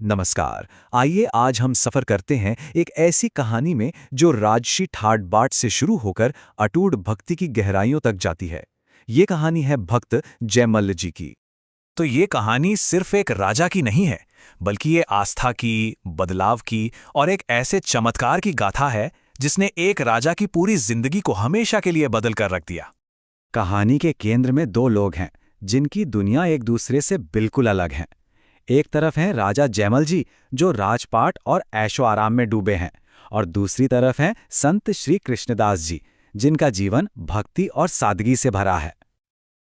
नमस्कार। आइए आज हम सफर करते हैं एक ऐसी कहानी में जो राजसी ठाट बाट से शुरू होकर अटूट भक्ति की गहराइयों तक जाती है। ये कहानी है भक्त जयमल्ल जी की। तो ये कहानी सिर्फ एक राजा की नहीं है, बल्कि ये आस्था की, बदलाव की और एक ऐसे चमत्कार की गाथा है जिसने एक राजा की पूरी जिंदगी को हमेशा के लिए बदल कर रख दिया। कहानी के केंद्र में दो लोग हैं जिनकी दुनिया एक दूसरे से बिल्कुल अलग है। एक तरफ हैं राजा जयमल जी जो राजपाट और ऐशो आराम में डूबे हैं, और दूसरी तरफ हैं संत श्री कृष्णदास जी जिनका जीवन भक्ति और सादगी से भरा है।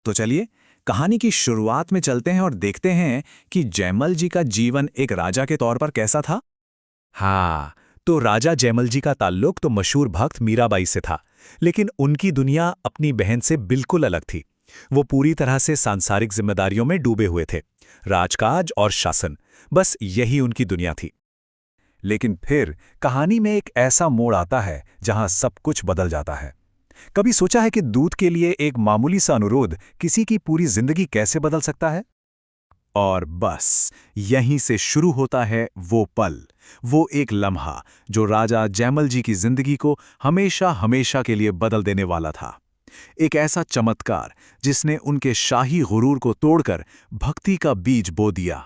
तो चलिए कहानी की शुरुआत में चलते हैं और देखते हैं कि जयमल जी का जीवन एक राजा के तौर पर कैसा था। हाँ, तो राजा जयमल जी का ताल्लुक तो मशहूर भक्त मीराबाई से था, लेकिन उनकी दुनिया अपनी बहन से बिल्कुल अलग थी। वो पूरी तरह से सांसारिक जिम्मेदारियों में डूबे हुए थे। राजकाज और शासन, बस यही उनकी दुनिया थी। लेकिन फिर कहानी में एक ऐसा मोड़ आता है जहां सब कुछ बदल जाता है। कभी सोचा है कि दूध के लिए एक मामूली सा अनुरोध किसी की पूरी जिंदगी कैसे बदल सकता है? और बस यहीं से शुरू होता है वो पल, वो एक लम्हा जो राजा जयमल जी की जिंदगी को हमेशा हमेशा के लिए बदल देने वाला था। एक ऐसा चमत्कार जिसने उनके शाही गुरूर को तोड़कर भक्ति का बीज बो दिया।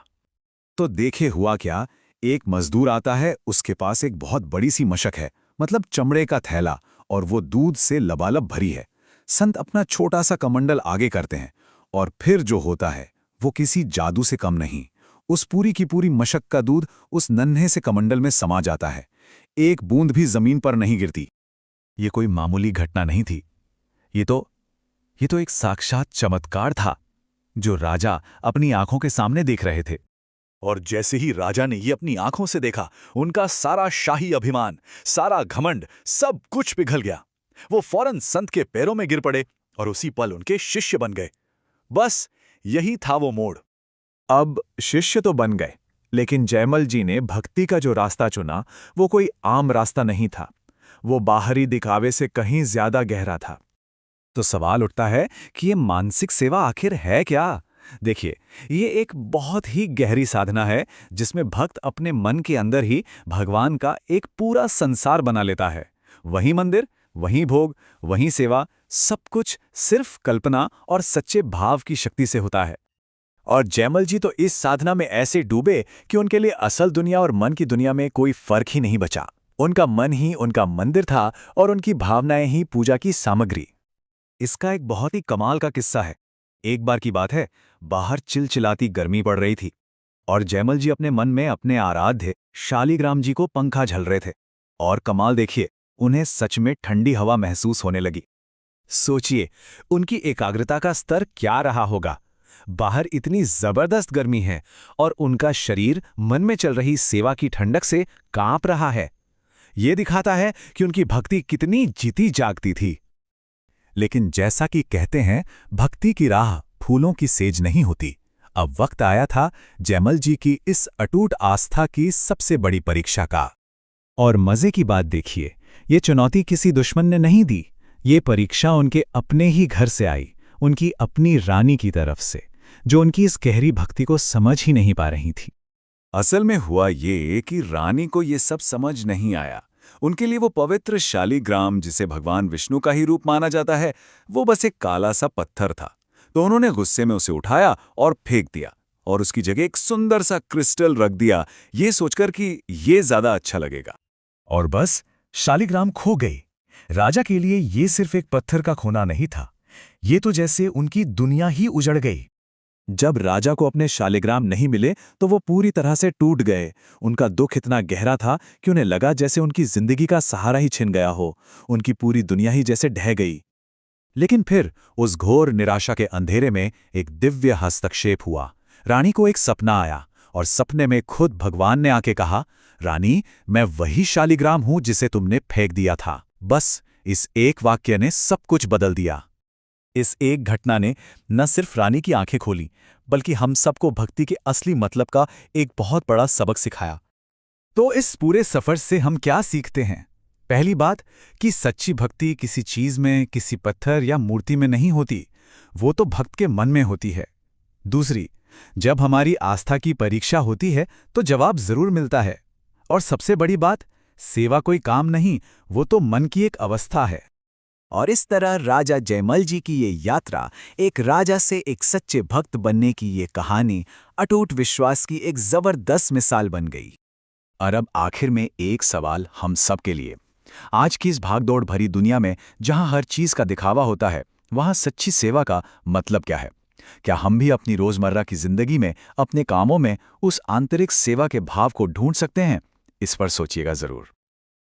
तो देखे हुआ क्या, एक मजदूर आता है, उसके पास एक बहुत बड़ी सी मशक है, मतलब चमड़े का थैला, और वो दूध से लबालब भरी है। संत अपना छोटा सा कमंडल आगे करते हैं, और फिर जो होता है वो किसी जादू से कम नहीं। उस पूरी की पूरी मशक का दूध उस नन्हे से कमंडल में समा जाता है। एक बूंद भी जमीन पर नहीं गिरती। ये कोई मामूली घटना नहीं थी। ये तो एक साक्षात चमत्कार था जो राजा अपनी आंखों के सामने देख रहे थे। और जैसे ही राजा ने ये अपनी आंखों से देखा, उनका सारा शाही अभिमान, सारा घमंड, सब कुछ पिघल गया। वो फौरन संत के पैरों में गिर पड़े और उसी पल उनके शिष्य बन गए। बस यही था वो मोड़। अब शिष्य तो बन गए, लेकिन जयमल जी ने भक्ति का जो रास्ता चुना वो कोई आम रास्ता नहीं था। वो बाहरी दिखावे से कहीं ज्यादा गहरा था। तो सवाल उठता है कि ये मानसिक सेवा आखिर है क्या? देखिए, ये एक बहुत ही गहरी साधना है जिसमें भक्त अपने मन के अंदर ही भगवान का एक पूरा संसार बना लेता है। वहीं मंदिर, वहीं भोग, वहीं सेवा, सब कुछ सिर्फ कल्पना और सच्चे भाव की शक्ति से होता है। और जयमल जी तो इस साधना में ऐसे डूबे कि उनके लिए असल दुनिया और मन की दुनिया में कोई फर्क ही नहीं बचा। उनका मन ही उनका मंदिर था और उनकी भावनाएं ही पूजा की सामग्री। इसका एक बहुत ही कमाल का किस्सा है। एक बार की बात है, बाहर चिलचिलाती गर्मी पड़ रही थी और जयमल जी अपने मन में अपने आराध्य शालिग्राम जी को पंखा झल रहे थे। और कमाल देखिए, उन्हें सच में ठंडी हवा महसूस होने लगी। सोचिए, उनकी एकाग्रता का स्तर क्या रहा होगा। बाहर इतनी जबरदस्त गर्मी है और उनका शरीर मन में चल रही सेवा की ठंडक से कांप रहा है। ये दिखाता है कि उनकी भक्ति कितनी जीती जागती थी। लेकिन जैसा कि कहते हैं, भक्ति की राह फूलों की सेज नहीं होती। अब वक्त आया था जयमल जी की इस अटूट आस्था की सबसे बड़ी परीक्षा का। और मजे की बात देखिए, ये चुनौती किसी दुश्मन ने नहीं दी। ये परीक्षा उनके अपने ही घर से आई, उनकी अपनी रानी की तरफ से, जो उनकी इस गहरी भक्ति को समझ ही नहीं पा रही थी। असल में हुआ ये कि रानी को ये सब समझ नहीं आया। उनके लिए वो पवित्र शालिग्राम, जिसे भगवान विष्णु का ही रूप माना जाता है, वो बस एक काला सा पत्थर था। तो उन्होंने गुस्से में उसे उठाया और फेंक दिया, और उसकी जगह एक सुंदर सा क्रिस्टल रख दिया, ये सोचकर कि ये ज्यादा अच्छा लगेगा। और बस शालिग्राम खो गई। राजा के लिए ये सिर्फ एक पत्थर का खोना नहीं था, ये तो जैसे उनकी दुनिया ही उजड़ गई। जब राजा को अपने शालिग्राम नहीं मिले तो वो पूरी तरह से टूट गए। उनका दुख इतना गहरा था कि उन्हें लगा जैसे उनकी जिंदगी का सहारा ही छिन गया हो, उनकी पूरी दुनिया ही जैसे ढह गई। लेकिन फिर उस घोर निराशा के अंधेरे में एक दिव्य हस्तक्षेप हुआ। रानी को एक सपना आया और सपने में खुद भगवान ने आके कहा, रानी, मैं वही शालिग्राम हूं जिसे तुमने फेंक दिया था। बस इस एक वाक्य ने सब कुछ बदल दिया। इस एक घटना ने न सिर्फ रानी की आंखें खोली, बल्कि हम सबको भक्ति के असली मतलब का एक बहुत बड़ा सबक सिखाया। तो इस पूरे सफर से हम क्या सीखते हैं? पहली बात कि सच्ची भक्ति किसी चीज में, किसी पत्थर या मूर्ति में नहीं होती, वो तो भक्त के मन में होती है। दूसरी, जब हमारी आस्था की परीक्षा होती है तो जवाब जरूर मिलता है। और सबसे बड़ी बात, सेवा कोई काम नहीं, वो तो मन की एक अवस्था है। और इस तरह राजा जयमल जी की ये यात्रा, एक राजा से एक सच्चे भक्त बनने की ये कहानी, अटूट विश्वास की एक जबरदस्त मिसाल बन गई। और अब आखिर में एक सवाल हम सब के लिए। आज की इस भागदौड़ भरी दुनिया में जहां हर चीज का दिखावा होता है, वहां सच्ची सेवा का मतलब क्या है? क्या हम भी अपनी रोजमर्रा की जिंदगी में, अपने कामों में उस आंतरिक सेवा के भाव को ढूंढ सकते हैं? इस पर सोचिएगा जरूर।